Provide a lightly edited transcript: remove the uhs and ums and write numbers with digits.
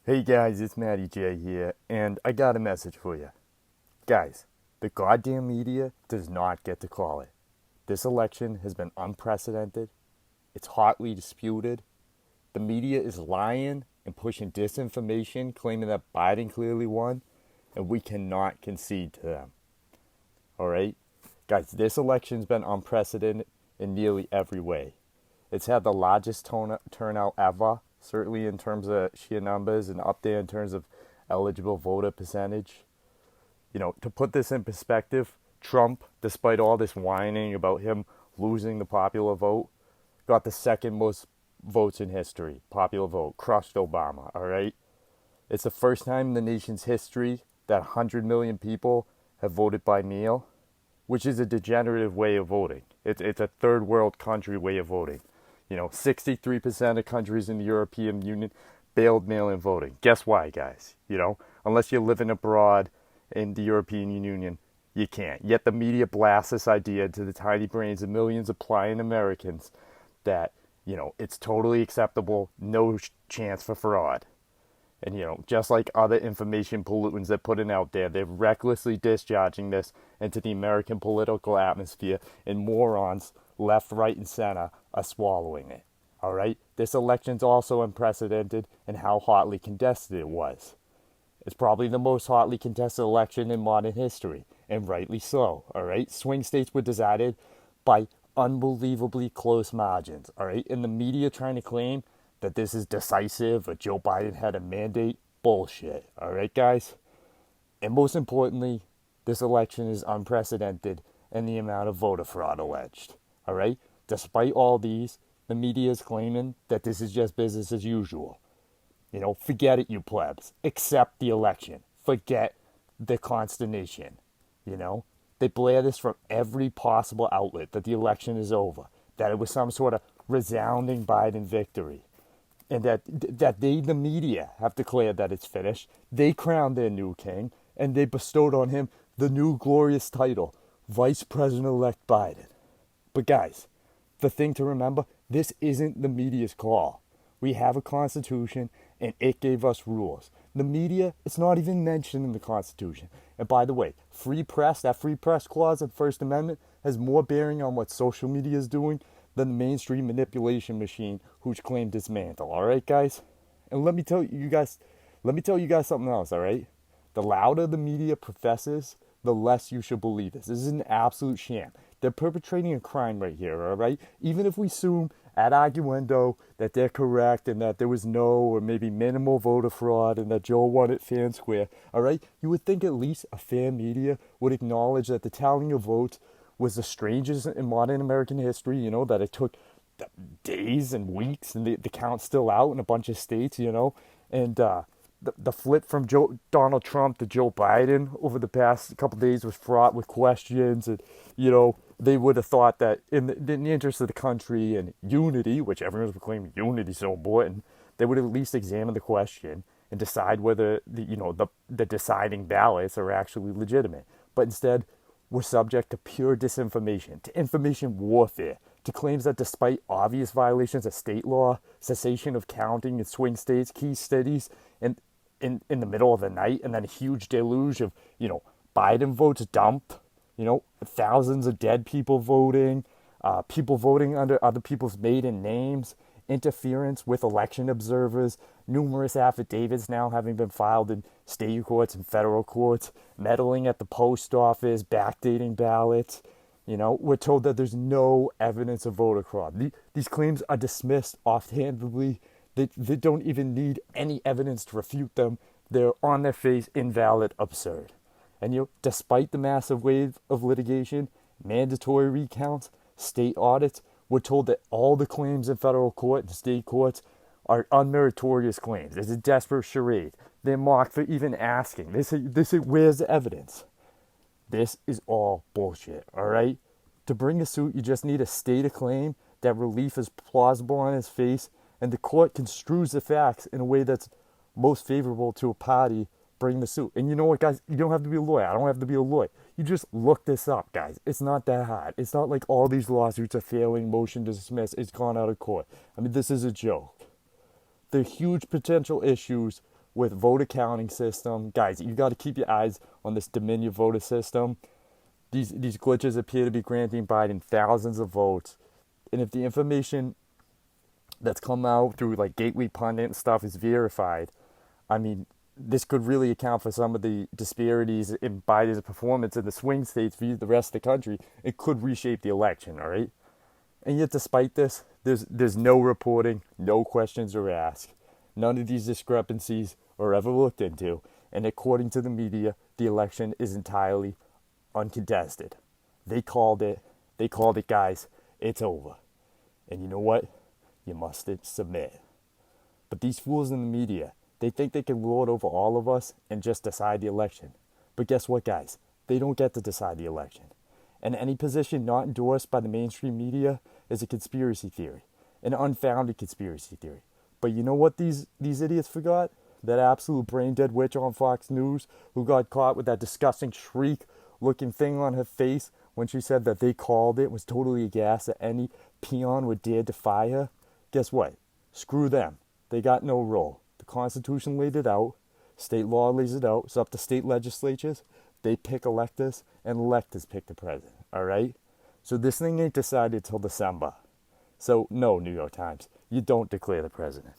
Hey guys, it's Matty J here, and I got a message for you. Guys, the goddamn media does not get to call it. This election has been unprecedented. It's hotly disputed. The media is lying and pushing disinformation, claiming that Biden clearly won, and we cannot concede to them. Alright? Guys, this election's been unprecedented in nearly every way. It's had the largest turnout ever, certainly in terms of sheer numbers and up there in terms of eligible voter percentage. To put this in perspective, Trump, despite all this whining about him losing the popular vote, got the second most votes in history. Popular vote, crushed Obama, all right? It's the first time in the nation's history that 100 million people have voted by mail, which is a degenerative way of voting. It's a third world country way of voting. 63% of countries in the European Union bailed mail-in voting. Guess why, guys? Unless you're living abroad in the European Union, you can't. Yet the media blasts this idea into the tiny brains of millions of pliant Americans that, it's totally acceptable, no chance for fraud. And, just like other information pollutants they're putting out there, they're recklessly discharging this into the American political atmosphere, and morons left, right, and center are swallowing it. All right? This election's also unprecedented in how hotly contested it was. It's probably the most hotly contested election in modern history, and rightly so. All right? Swing states were decided by unbelievably close margins. All right? And the media trying to claim that this is decisive or Joe Biden had a mandate, bullshit. All right, guys? And most importantly, this election is unprecedented in the amount of voter fraud alleged. All right? Despite all these, the media is claiming that this is just business as usual. Forget it, you plebs. Accept the election. Forget the consternation. They blare this from every possible outlet that the election is over, that it was some sort of resounding Biden victory, and that they, the media, have declared that it's finished. They crowned their new king, and they bestowed on him the new glorious title, Vice President-elect Biden. But guys, the thing to remember, this isn't the media's call. We have a constitution, and it gave us rules. The media, it's not even mentioned in the Constitution. And by the way, free press, that free press clause of the First Amendment has more bearing on what social media is doing than the mainstream manipulation machine who's claimed dismantle. All right, guys? And let me tell you guys something else, all right? The louder the media professes, the less you should believe this. This is an absolute sham. They're perpetrating a crime right here, all right? Even if we assume ad arguendo that they're correct and that there was no or maybe minimal voter fraud and that Joe won it fair and square, all right? You would think at least a fair media would acknowledge that the tallying of votes was the strangest in modern American history, that it took days and weeks and the count's still out in a bunch of states, and the flip from Donald Trump to Joe Biden over the past couple of days was fraught with questions, and they would have thought that in the interest of the country and unity, which everyone's proclaiming unity is so important, they would at least examine the question and decide whether the deciding ballots are actually legitimate. But instead, we're subject to pure disinformation, to information warfare, to claims that despite obvious violations of state law, cessation of counting in swing states, key cities, and in the middle of the night, and then a huge deluge of, Biden votes dumped, thousands of dead people voting, people voting under other people's maiden names, interference with election observers, numerous affidavits now having been filed in state courts and federal courts, meddling at the post office, backdating ballots. We're told that there's no evidence of voter fraud. These claims are dismissed offhandedly. They don't even need any evidence to refute them. They're on their face, invalid, absurd. And despite the massive wave of litigation, mandatory recounts, state audits, we're told that all the claims in federal court and state courts are unmeritorious claims. It's a desperate charade. They're mocked for even asking. They say, where's the evidence? This is all bullshit, all right? To bring a suit, you just need to state a claim that relief is plausible on its face, and the court construes the facts in a way that's most favorable to a party bring the suit. And you know what, guys? You don't have to be a lawyer. I don't have to be a lawyer. You just look this up, guys. It's not that hard. It's not like all these lawsuits are failing, motion to dismiss. It's gone out of court. I mean, this is a joke. The huge potential issues with voter counting system. Guys, you got to keep your eyes on this Dominion voter system. These glitches appear to be granting Biden thousands of votes. And if the information that's come out through like Gateway Pundit and stuff is verified, I mean, this could really account for some of the disparities in Biden's performance in the swing states via the rest of the country. It could reshape the election, all right? And yet, despite this, there's no reporting, no questions are asked. None of these discrepancies are ever looked into. And according to the media, the election is entirely uncontested. They called it. They called it, guys. It's over. And you know what? You must submit. But these fools in the media, they think they can lord over all of us and just decide the election. But guess what, guys? They don't get to decide the election. And any position not endorsed by the mainstream media is a conspiracy theory, an unfounded conspiracy theory. But you know what these idiots forgot? That absolute brain-dead witch on Fox News who got caught with that disgusting shriek-looking thing on her face when she said that they called it, was totally aghast that any peon would dare defy her. Guess what? Screw them. They got no role. The Constitution laid it out. State law lays it out. It's up to state legislatures. They pick electors, and electors pick the president, all right? So this thing ain't decided till December. So no, New York Times, you don't declare the president.